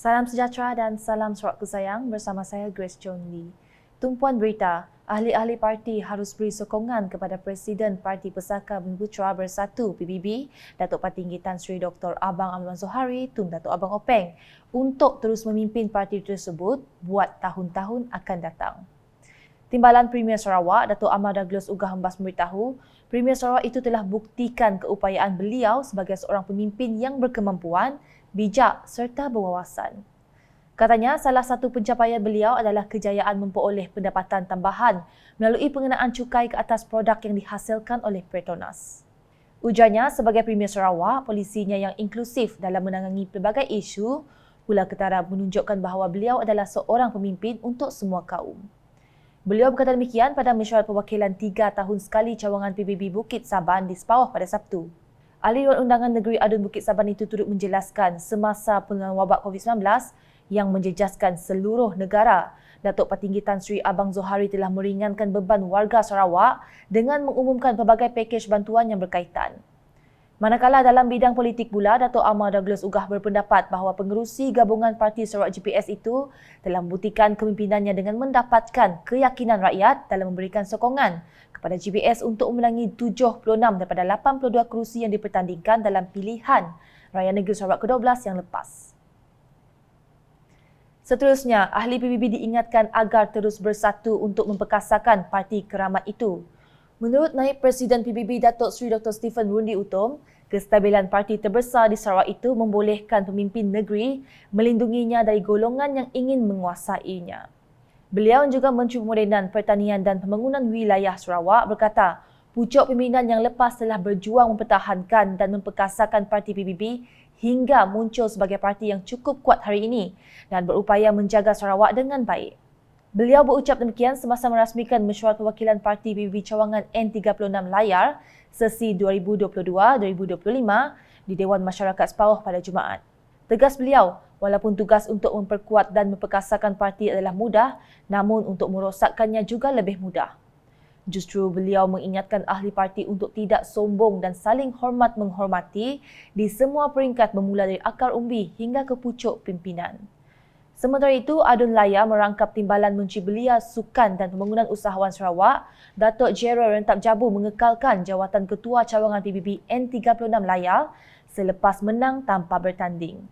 Salam sejahtera dan salam Sarawak Sayang bersama saya Grace John Lee. Tumpuan berita, ahli-ahli parti harus beri sokongan kepada Presiden Parti Pesaka Bumi-Putera Bersatu PBB, Datuk Patinggi Tan Sri Dr. Abang Amlan Zohari Tun Datuk Abang Openg untuk terus memimpin parti tersebut buat tahun-tahun akan datang. Timbalan Premier Sarawak, Datuk Ahmad Douglas Ugah Hembas memberitahu, Premier Sarawak itu telah buktikan keupayaan beliau sebagai seorang pemimpin yang berkemampuan, bijak serta berwawasan. Katanya, salah satu pencapaian beliau adalah kejayaan memperoleh pendapatan tambahan melalui pengenaan cukai ke atas produk yang dihasilkan oleh Petronas. Ujarnya, sebagai Premier Sarawak, polisinya yang inklusif dalam menangani pelbagai isu pula ketara menunjukkan bahawa beliau adalah seorang pemimpin untuk semua kaum. Beliau berkata demikian pada mesyuarat perwakilan 3 tahun sekali cawangan PBB Bukit Saban di Sepawah pada Sabtu. Ahli Dewan Undangan Negeri Adun Bukit Saban itu turut menjelaskan semasa penanganan wabak COVID-19 yang menjejaskan seluruh negara, Datuk Patinggi Tan Sri Abang Zohari telah meringankan beban warga Sarawak dengan mengumumkan pelbagai pakej bantuan yang berkaitan. Manakala dalam bidang politik pula, Datuk Ahmad Douglas Ugah berpendapat bahawa pengerusi gabungan Parti Sarawak GPS itu telah membuktikan kepimimpinannya dengan mendapatkan keyakinan rakyat dalam memberikan sokongan kepada GPS untuk memenangi 76 daripada 82 kerusi yang dipertandingkan dalam pilihan Raya Negeri Sarawak ke-12 yang lepas. Seterusnya, ahli PBB diingatkan agar terus bersatu untuk memperkasakan parti keramat itu. Menurut Naib Presiden PBB Datuk Sri Dr. Stephen Rundi Utom, kestabilan parti terbesar di Sarawak itu membolehkan pemimpin negeri melindunginya dari golongan yang ingin menguasainya. Beliau juga mencuba modenan pertanian dan pembangunan wilayah Sarawak berkata, pucuk pimpinan yang lepas telah berjuang mempertahankan dan memperkasakan parti PBB hingga muncul sebagai parti yang cukup kuat hari ini dan berupaya menjaga Sarawak dengan baik. Beliau berucap demikian semasa merasmikan mesyuarat perwakilan parti PBB cawangan N36 layar sesi 2022-2025 di Dewan Masyarakat Sepawah pada Jumaat. Tegas beliau, walaupun tugas untuk memperkuat dan memperkasakan parti adalah mudah, namun untuk merosakkannya juga lebih mudah. Justru beliau mengingatkan ahli parti untuk tidak sombong dan saling hormat menghormati di semua peringkat bermula dari akar umbi hingga ke pucuk pimpinan. Sementara itu, Adun Laya merangkap timbalan Menteri Belia, Sukan dan Pembangunan Usahawan Sarawak, Datuk Gerald Rentap Jabu mengekalkan jawatan Ketua Cawangan PBB N36 Layar selepas menang tanpa bertanding.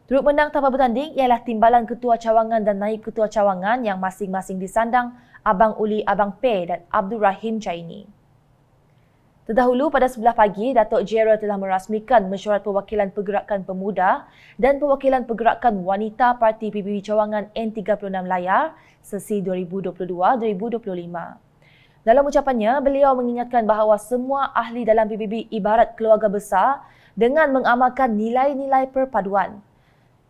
Turut menang tanpa bertanding ialah timbalan Ketua Cawangan dan Naib Ketua Cawangan yang masing-masing disandang Abang Uli Abang P dan Abdul Rahim Jaini. Terdahulu pada 11 pagi, Datuk Gerald telah merasmikan mesyuarat perwakilan Pergerakan Pemuda dan perwakilan Pergerakan Wanita Parti PBB Cawangan N36 Layar sesi 2022-2025. Dalam ucapannya, beliau mengingatkan bahawa semua ahli dalam PBB ibarat keluarga besar dengan mengamalkan nilai-nilai perpaduan.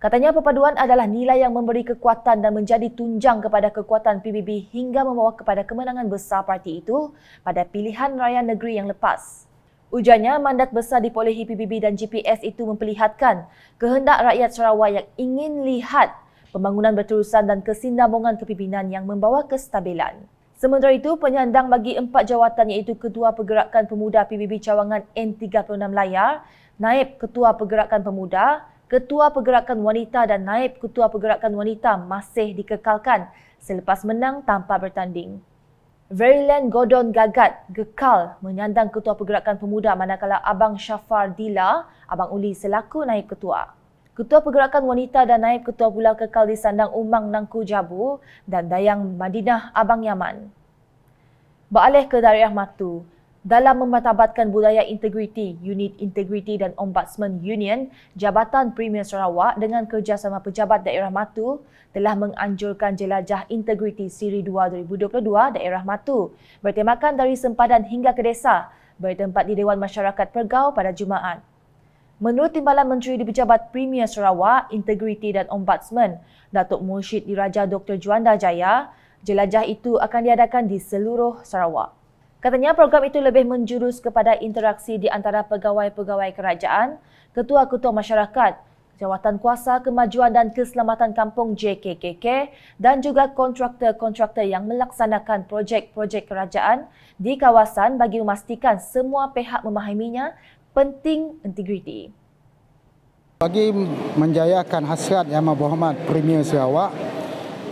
Katanya perpaduan adalah nilai yang memberi kekuatan dan menjadi tunjang kepada kekuatan PBB hingga membawa kepada kemenangan besar parti itu pada pilihan raya negeri yang lepas. Ujarnya, mandat besar diperolehi PBB dan GPS itu memperlihatkan kehendak rakyat Sarawak yang ingin lihat pembangunan berterusan dan kesinambungan kepimpinan yang membawa kestabilan. Sementara itu, penyandang bagi 4 jawatan iaitu Ketua Pergerakan Pemuda PBB Cawangan N36 Layar, Naib Ketua Pergerakan Pemuda, Ketua Pergerakan Wanita dan Naib Ketua Pergerakan Wanita masih dikekalkan selepas menang tanpa bertanding. Veryland Gordon Gagat gekal menyandang Ketua Pergerakan Pemuda manakala Abang Shafar Dila, Abang Uli selaku Naib Ketua. Ketua Pergerakan Wanita dan Naib Ketua pula kekal disandang Umang Nangku Jabu dan Dayang Madinah Abang Yaman. Beralih ke daerah Matu. Dalam memartabatkan budaya integriti, Unit Integriti dan Ombudsman Union, Jabatan Premier Sarawak dengan kerjasama pejabat daerah Matu telah menganjurkan jelajah integriti Siri 2 2022 daerah Matu bertemakan dari sempadan hingga ke desa bertempat di Dewan Masyarakat Pergau pada Jumaat. Menurut Timbalan Menteri di Pejabat Premier Sarawak, Integriti dan Ombudsman, Datuk Mursyid Diraja Dr. Juanda Jaya, jelajah itu akan diadakan di seluruh Sarawak. Katanya program itu lebih menjurus kepada interaksi di antara pegawai-pegawai kerajaan, ketua-ketua masyarakat, Jawatan Kuasa Kemajuan dan Keselamatan Kampung JKKK dan juga kontraktor-kontraktor yang melaksanakan projek-projek kerajaan di kawasan bagi memastikan semua pihak memahaminya penting integriti. Bagi menjayakan hasrat Yang Berhormat Premier Sarawak,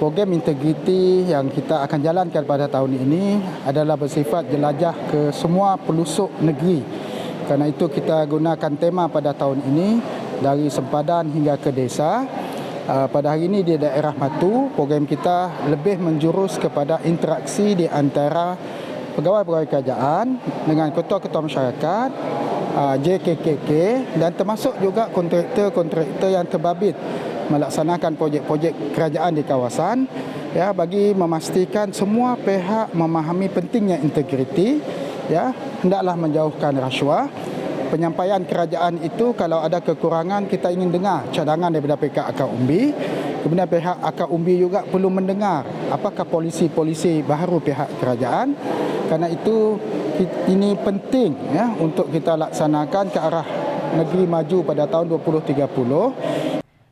program integriti yang kita akan jalankan pada tahun ini adalah bersifat jelajah ke semua pelosok negeri. Kerana itu kita gunakan tema pada tahun ini dari sempadan hingga ke desa. Pada hari ini di daerah Matu, program kita lebih menjurus kepada interaksi di antara pegawai-pegawai kerajaan dengan ketua-ketua masyarakat, JKKK dan termasuk juga kontraktor-kontraktor yang terbabit melaksanakan projek-projek kerajaan di kawasan, ya, bagi memastikan semua pihak memahami pentingnya integriti, ya, hendaklah menjauhkan rasuah. Penyampaian kerajaan itu kalau ada kekurangan kita ingin dengar cadangan daripada pihak akar umbi. Kemudian pihak akar umbi juga perlu mendengar apakah polisi-polisi baharu pihak kerajaan. Kerana itu ini penting, ya, untuk kita laksanakan ke arah negeri maju pada tahun 2030.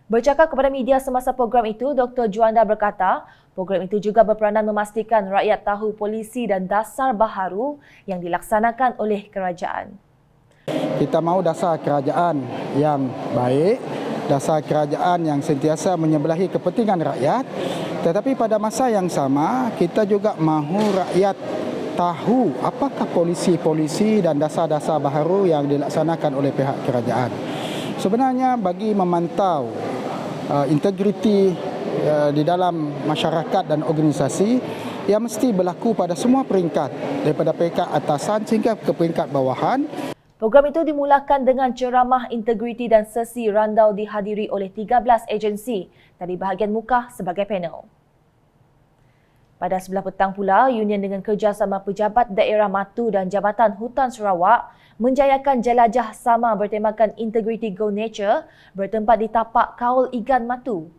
Bercakap kepada media semasa program itu, Dr. Juanda berkata, program itu juga berperanan memastikan rakyat tahu polisi dan dasar baharu yang dilaksanakan oleh kerajaan. Kita mahu dasar kerajaan yang baik, dasar kerajaan yang sentiasa menyebelahi kepentingan rakyat, tetapi pada masa yang sama kita juga mahu rakyat tahu apakah polisi-polisi dan dasar-dasar baharu yang dilaksanakan oleh pihak kerajaan. Sebenarnya bagi memantau integriti di dalam masyarakat dan organisasi, ia mesti berlaku pada semua peringkat daripada peringkat atasan sehingga ke peringkat bawahan. Program itu dimulakan dengan ceramah integriti dan sesi randau dihadiri oleh 13 agensi dari bahagian muka sebagai panel. Pada sebelah petang pula, Union dengan kerjasama Pejabat Daerah Matu dan Jabatan Hutan Sarawak menjayakan jelajah sama bertemakan Integrity Go Nature bertempat di tapak Kaul Igan Matu.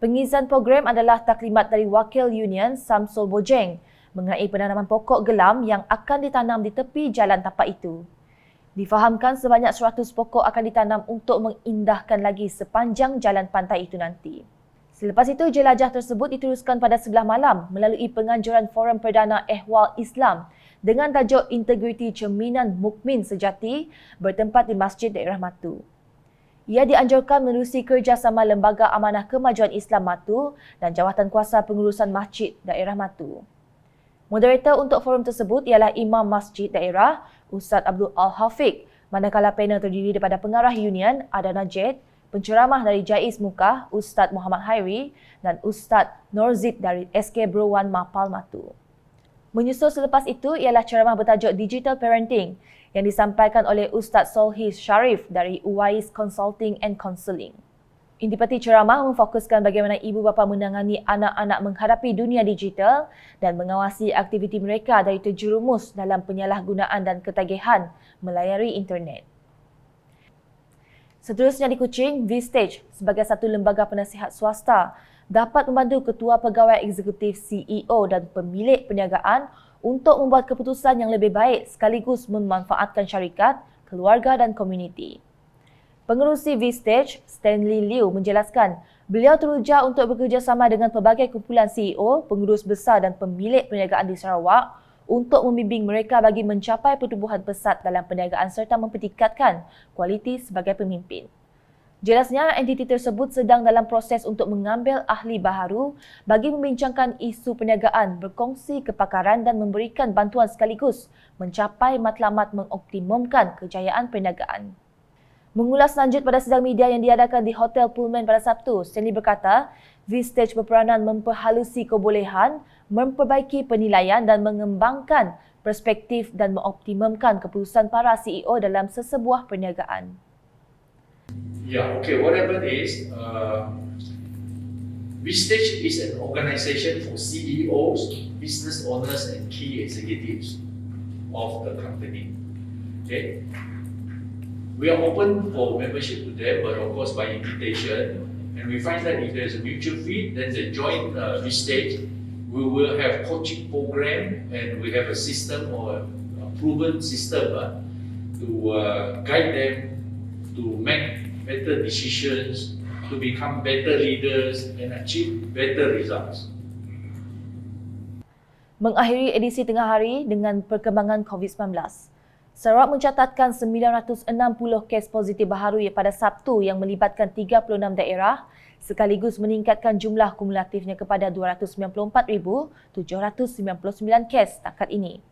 Pengizan program adalah taklimat dari Wakil Union Samsul Bojeng mengenai penanaman pokok gelam yang akan ditanam di tepi jalan tapak itu. Difahamkan sebanyak 100 pokok akan ditanam untuk mengindahkan lagi sepanjang jalan pantai itu nanti. Selepas itu, jelajah tersebut diteruskan pada sebelah malam melalui penganjuran Forum Perdana Ehwal Islam dengan tajuk Integriti Cerminan Mukmin Sejati bertempat di Masjid Daerah Matu. Ia dianjurkan menerusi kerjasama Lembaga Amanah Kemajuan Islam Matu dan Jawatankuasa Pengurusan Masjid Daerah Matu. Moderator untuk forum tersebut ialah Imam Masjid Daerah, Ustaz Abdul Al-Hafiq, manakala panel terdiri daripada pengarah Union, Ada Najed, penceramah dari Jais Mukah, Ustaz Muhammad Hairi dan Ustaz Norzid dari SK Berwan Mapal Matu. Menyusul selepas itu ialah ceramah bertajuk Digital Parenting yang disampaikan oleh Ustaz Solhi Sharif dari Uwais Consulting and Counselling. Intipati ceramah memfokuskan bagaimana ibu bapa menangani anak-anak menghadapi dunia digital dan mengawasi aktiviti mereka dari terjerumus dalam penyalahgunaan dan ketagihan melayari internet. Seterusnya di Kuching, V-Stage sebagai satu lembaga penasihat swasta dapat membantu ketua pegawai eksekutif CEO dan pemilik perniagaan untuk membuat keputusan yang lebih baik sekaligus memanfaatkan syarikat, keluarga dan komuniti. Pengerusi V-Stage, Stanley Liu menjelaskan beliau teruja untuk bekerjasama dengan pelbagai kumpulan CEO, pengurus besar dan pemilik perniagaan di Sarawak untuk membimbing mereka bagi mencapai pertumbuhan pesat dalam perniagaan serta mempertingkatkan kualiti sebagai pemimpin. Jelasnya, entiti tersebut sedang dalam proses untuk mengambil ahli baharu bagi membincangkan isu perniagaan, berkongsi kepakaran dan memberikan bantuan sekaligus mencapai matlamat mengoptimumkan kejayaan perniagaan. Mengulas lanjut pada sidang media yang diadakan di Hotel Pullman pada Sabtu, Stanley berkata, V-Stage berperanan memperhalusi kebolehan, memperbaiki penilaian dan mengembangkan perspektif dan mengoptimumkan keputusan para CEO dalam sesebuah perniagaan. Yeah, okay, what happened is, V-Stage is an organization for CEOs, business owners and key executives of the company. Okay? We are open for membership to them, but of course by invitation. And we find that if there is a mutual fit, then they join V-Stage. We will have coaching program and we have a system or a proven system to guide them to make better decisions, to become better leaders and achieve better results. Mengakhiri edisi tengah hari dengan perkembangan COVID-19. Sarawak mencatatkan 960 kes positif baharu pada Sabtu yang melibatkan 36 daerah sekaligus meningkatkan jumlah kumulatifnya kepada 294,799 kes setakat ini.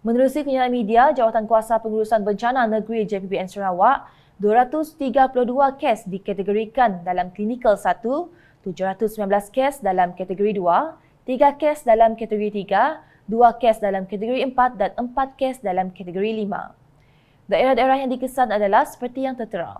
Menerusi kenyataan media, Jawatankuasa Pengurusan Bencana Negeri JPBN Sarawak, 232 kes dikategorikan dalam klinikal 1, 719 kes dalam kategori 2, 3 kes dalam kategori 3, 2 kes dalam kategori 4 dan 4 kes dalam kategori 5. Daerah-daerah yang dikesan adalah seperti yang tertera.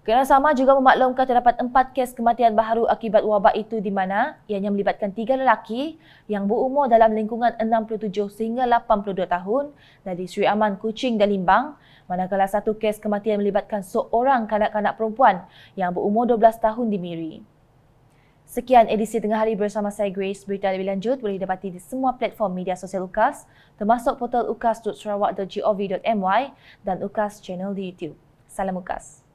Kerjasama juga memaklumkan terdapat 4 kes kematian baharu akibat wabak itu di mana ianya melibatkan 3 lelaki yang berumur dalam lingkungan 67 sehingga 82 tahun dari Sri Aman, Kuching dan Limbang, manakala 1 kes kematian melibatkan seorang kanak-kanak perempuan yang berumur 12 tahun di Miri. Sekian edisi Tengah Hari bersama saya Grace. Berita lebih lanjut boleh didapati di semua platform media sosial UKAS termasuk portal ukas.sarawak.gov.my dan UKAS channel di YouTube. Salam UKAS.